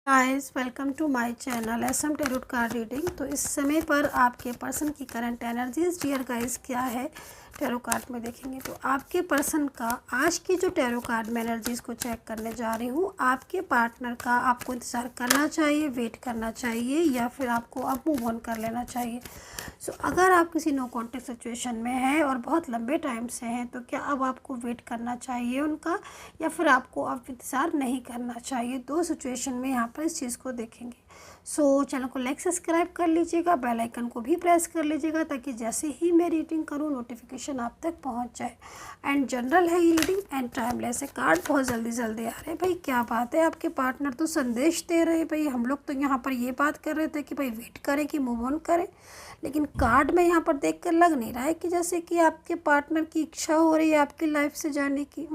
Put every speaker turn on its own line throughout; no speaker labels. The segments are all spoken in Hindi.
Guys welcome to my channel SM tarot card reading. तो इस समय पर आपके पर्सन की करंट एनर्जीज डियर गाइस क्या है टैरो कार्ड में देखेंगे। तो आपके पर्सन का आज की जो टैरो कार्ड में एनर्जीज को चेक करने जा रही हूँ, आपके पार्टनर का आपको इंतज़ार करना चाहिए, वेट करना चाहिए या फिर आपको अब मूव ऑन कर लेना चाहिए। सो अगर आप किसी नो कॉन्टेक्ट सिचुएशन में हैं और बहुत लंबे टाइम से हैं तो क्या अब आपको वेट करना चाहिए उनका या फिर आपको अब इंतज़ार नहीं करना चाहिए। दो सिचुएशन में यहाँ पर इस चीज़ को देखेंगे। सो चैनल को लाइक सब्सक्राइब कर लीजिएगा, बेल आइकन को भी प्रेस कर लीजिएगा ताकि जैसे ही मैं रीडिंग करूँ नोटिफिकेशन आप तक पहुँच जाए। एंड जनरल है ये रीडिंग एंड टाइमलेस है। कार्ड बहुत जल्दी जल्दी आ रहे हैं। भाई क्या बात है, आपके पार्टनर तो संदेश दे रहे हैं। भाई हम लोग तो यहाँ पर ये बात कर रहे थे कि भाई वेट करें कि मूव ऑन करें, लेकिन कार्ड में यहाँ पर देख कर लग नहीं रहा है कि जैसे कि आपके पार्टनर की इच्छा हो रही है आपकी लाइफ से जाने की।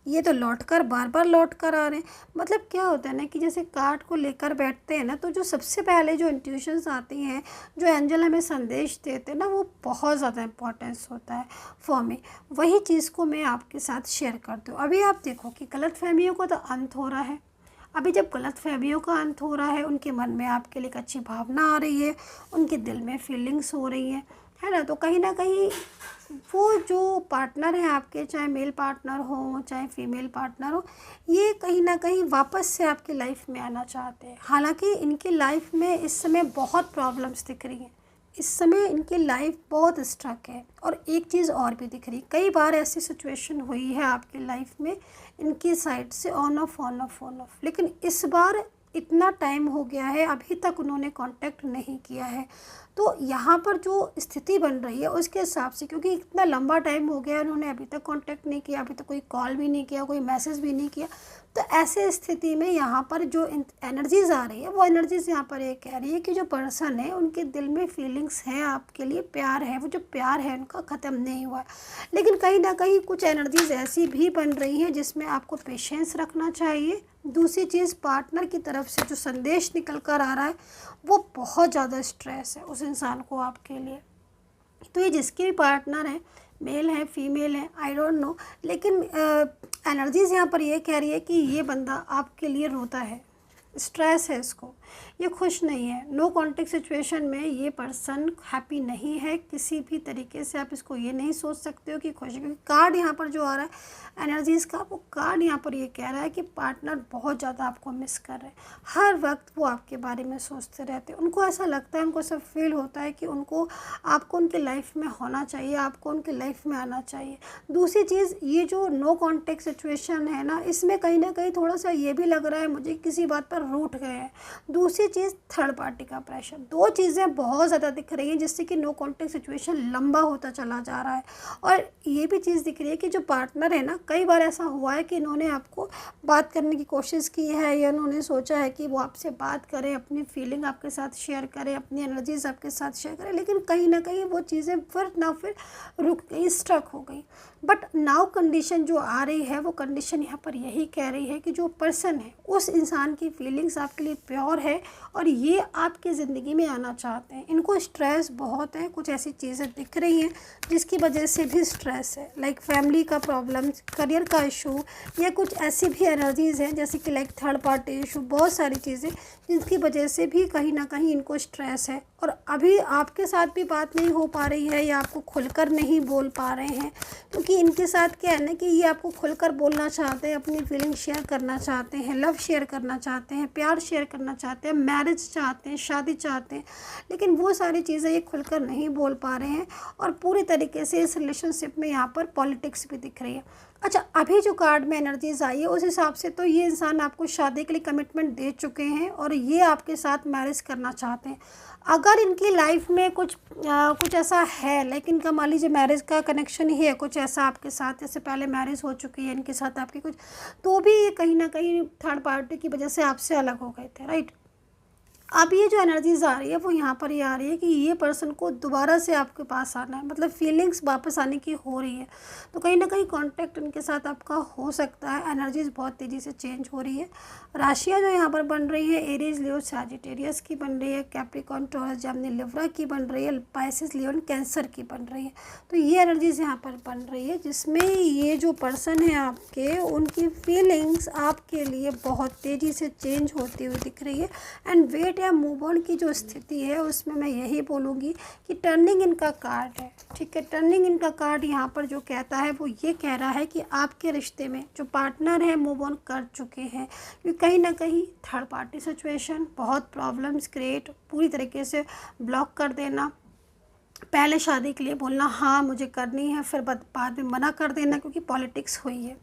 ये तो लौट कर बार बार लौट कर आ रहे हैं। मतलब क्या होता है ना कि जैसे कार्ड को लेकर बैठते हैं ना, तो जो सबसे पहले जो इंट्यूशंस आती हैं, जो एंजल हमें संदेश देते हैं ना, वो बहुत ज़्यादा इंपॉर्टेंस होता है फॉर मी। वही चीज़ को मैं आपके साथ शेयर करती हूँ। अभी आप देखो कि गलतफहमियों का तो अंत हो रहा है। अभी जब गलतफहमियों का अंत हो रहा है, उनके मन में आपके लिए एक अच्छी भावना आ रही है, उनके दिल में फीलिंग्स हो रही है ना। तो कहीं ना कहीं वो जो पार्टनर है आपके, चाहे मेल पार्टनर हो चाहे फीमेल पार्टनर हो, ये कहीं ना कहीं वापस से आपकी लाइफ में आना चाहते हैं। हालांकि इनकी लाइफ में इस समय बहुत प्रॉब्लम्स दिख रही हैं, इस समय इनकी लाइफ बहुत स्ट्रक है। और एक चीज़ और भी दिख रही, कई बार ऐसी सिचुएशन हुई है आपकी लाइफ में इनकी साइड से on off on off on off, लेकिन इस बार इतना टाइम हो गया है अभी तक उन्होंने कांटेक्ट नहीं किया है। तो यहाँ पर जो स्थिति बन रही है उसके हिसाब से, क्योंकि इतना लंबा टाइम हो गया उन्होंने अभी तक कांटेक्ट नहीं किया, अभी तक कोई कॉल भी नहीं किया, कोई मैसेज भी नहीं किया, तो ऐसे स्थिति में यहाँ पर जो एनर्जीज आ रही है वो एनर्जीज यहाँ पर ये कह रही है कि जो पर्सन है उनके दिल में फीलिंग्स हैं आपके लिए, प्यार है, वो जो प्यार है उनका ख़त्म नहीं हुआ है। लेकिन कहीं ना कहीं कुछ एनर्जीज ऐसी भी बन रही हैं जिसमें आपको पेशेंस रखना चाहिए। दूसरी चीज़, पार्टनर की तरफ से जो संदेश निकल कर आ रहा है वो बहुत ज़्यादा स्ट्रेस है उस इंसान को आपके लिए। तो ये जिसके भी पार्टनर है, मेल है फीमेल है, आई डोंट नो, लेकिन एनर्जीज़ यहाँ पर ये कह रही है कि ये बंदा आपके लिए रोता है, स्ट्रेस है इसको, ये खुश नहीं है। नो कॉन्टेक्ट सिचुएशन में ये पर्सन हैप्पी नहीं है किसी भी तरीके से। आप इसको ये नहीं सोच सकते हो कि खुश है, क्योंकि कार्ड यहाँ पर जो आ रहा है एनर्जीज़ का, वो कार्ड यहाँ पर ये कह रहा है कि पार्टनर बहुत ज़्यादा आपको मिस कर रहे हैं। हर वक्त वो आपके बारे में सोचते रहते हैं, उनको ऐसा लगता है, उनको सब फील होता है कि उनको आपको उनकी लाइफ में होना चाहिए, आपको उनकी लाइफ में आना चाहिए। दूसरी चीज़, ये जो नो कॉन्टेक्ट सिचुएशन है ना, इसमें कहीं ना कहीं थोड़ा सा ये भी लग रहा है मुझे किसी बात पर रूठ गए हैं। दूसरी चीज़, थर्ड पार्टी का प्रेशर। दो चीज़ें बहुत ज़्यादा दिख रही हैं जिससे कि नो कॉन्टेक्ट सिचुएशन लंबा होता चला जा रहा है। और ये भी चीज़ दिख रही है कि जो पार्टनर है ना, कई बार ऐसा हुआ है कि इन्होंने आपको बात करने की कोशिश की है या उन्होंने सोचा है कि वो आपसे बात करें, अपनी फीलिंग आपके साथ शेयर करें, अपनी एनर्जीज आपके साथ शेयर करें, लेकिन कहीं ना कहीं वो चीज़ें फिर रुक गई, स्ट्रक हो गई। बट नाउ कंडीशन जो आ रही है वो कंडीशन यहाँ पर यही कह रही है कि जो पर्सन है उस इंसान की फीलिंग्स आपके लिए प्योर है और ये आपकी ज़िंदगी में आना चाहते हैं। इनको स्ट्रेस बहुत है, कुछ ऐसी चीज़ें दिख रही हैं जिसकी वजह से भी स्ट्रेस है, लाइक फैमिली का प्रॉब्लम, करियर का इशू, या कुछ ऐसी भी एनर्जीज़ हैं जैसे कि लाइक थर्ड पार्टी इशू, बहुत सारी चीज़ें जिनकी वजह से भी कहीं ना कहीं इनको स्ट्रेस है। और अभी आपके साथ भी बात नहीं हो पा रही है या आपको खुलकर नहीं बोल पा रहे हैं, क्योंकि इनके साथ क्या है ना कि ये आपको खुलकर बोलना चाहते हैं, अपनी फीलिंग शेयर करना चाहते हैं, लव शेयर करना चाहते हैं, प्यार शेयर करना चाहते हैं, मैरिज चाहते हैं, शादी चाहते हैं, लेकिन वो सारी चीज़ें ये खुलकर नहीं बोल पा रहे हैं। और पूरी तरीके से इस रिलेशनशिप में यहाँ पर पॉलिटिक्स भी दिख रही है। अच्छा, अभी जो कार्ड में एनर्जीज आई है उस हिसाब से तो ये इंसान आपको शादी के लिए कमिटमेंट दे चुके हैं और ये आपके साथ मैरिज करना चाहते हैं। अगर इनकी लाइफ में कुछ ऐसा है, लेकिन इनका मान लीजिए मैरिज का कनेक्शन ही है, कुछ ऐसा आपके साथ, जैसे पहले मैरिज हो चुकी है इनके साथ आपकी कुछ, तो भी ये कहीं ना कहीं थर्ड पार्टी की वजह से आपसे अलग हो गए थे, राइट। अब ये जो एनर्जीज आ रही है वो यहाँ पर ये आ रही है कि ये पर्सन को दोबारा से आपके पास आना है, मतलब फीलिंग्स वापस आने की हो रही है। तो कहीं ना कहीं कांटेक्ट उनके साथ आपका हो सकता है। एनर्जीज बहुत तेज़ी से चेंज हो रही है। राशियाँ जो यहाँ पर बन रही है एरीज, लियो, सैजिटेरियस की बन रही है, कैप्रिकॉर्न, टॉरस, जेमिनी, लिब्रा की बन रही है, पाइसेस, लियोन, कैंसर की बन रही है। तो ये एनर्जीज यहाँ पर बन रही है जिसमें ये जो पर्सन है आपके, उनकी फीलिंग्स आपके लिए बहुत तेज़ी से चेंज होती हुई दिख रही है। एंड वेट या मूव ऑन की जो स्थिति है उसमें मैं यही बोलूँगी कि टर्निंग इनका कार्ड है। ठीक है, टर्निंग इनका कार्ड यहाँ पर जो कहता है वो ये कह रहा है कि आपके रिश्ते में जो पार्टनर है मूव ऑन कर चुके हैं, क्योंकि कहीं ना कहीं थर्ड पार्टी सिचुएशन, बहुत प्रॉब्लम्स क्रिएट, पूरी तरीके से ब्लॉक कर देना, पहले शादी के लिए बोलना हाँ मुझे करनी है, फिर बाद में मना कर देना क्योंकि पॉलिटिक्स हुई है।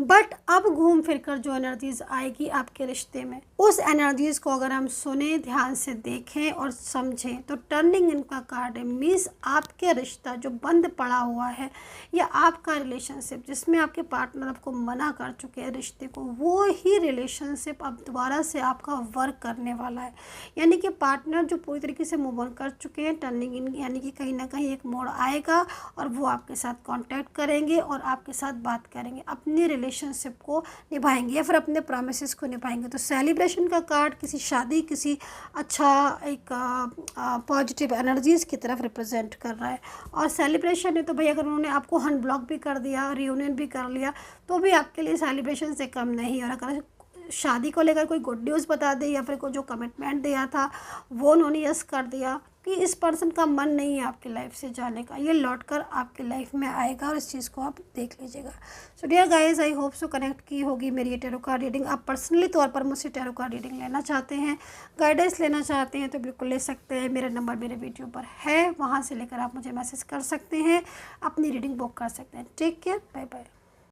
बट अब घूम फिर कर जो एनर्जीज़ आएगी आपके रिश्ते में, उस एनर्जीज़ को अगर हम सुने, ध्यान से देखें और समझें तो टर्निंग इनका कार्ड है। मीन्स आपके रिश्ता जो बंद पड़ा हुआ है या आपका रिलेशनशिप जिसमें आपके पार्टनर आपको मना कर चुके हैं रिश्ते को, वो ही रिलेशनशिप अब दोबारा से आपका वर्क करने वाला है। यानी कि पार्टनर जो पूरी तरीके से मूव ऑन कर चुके हैं, टर्निंग इन यानी कि कहीं ना कहीं एक मोड़ आएगा और वो आपके साथ कॉन्टैक्ट करेंगे और आपके साथ बात करेंगे, अपने रिलेशनशिप को निभाएंगे या फिर अपने प्रॉमिसेस को निभाएंगे। तो सेलिब्रेशन का कार्ड किसी शादी, किसी अच्छा एक पॉजिटिव एनर्जीज़ की तरफ रिप्रेजेंट कर रहा है। और सेलिब्रेशन है तो भाई अगर उन्होंने आपको अनब्लॉक भी कर दिया, रियूनियन भी कर लिया, तो भी आपके लिए सेलिब्रेशन से कम नहीं। और अगर शादी को लेकर कोई गुड न्यूज़ बता दे या फिर कोई जो कमिटमेंट दिया था वो उन्होंने यस कर दिया कि इस पर्सन का मन नहीं है आपकी लाइफ से जाने का, ये लौट कर आपकी लाइफ में आएगा और इस चीज़ को आप देख लीजिएगा। So dear guys, I hope so connect की होगी मेरी ये टैरो कार्ड रीडिंग। आप पर्सनली तौर पर मुझसे टैरो कार्ड रीडिंग लेना चाहते हैं, गाइडेंस लेना चाहते हैं तो बिल्कुल ले सकते हैं। मेरा नंबर मेरे वीडियो पर है, वहाँ से लेकर आप मुझे मैसेज कर सकते हैं, अपनी रीडिंग बुक कर सकते हैं। Take care, bye bye.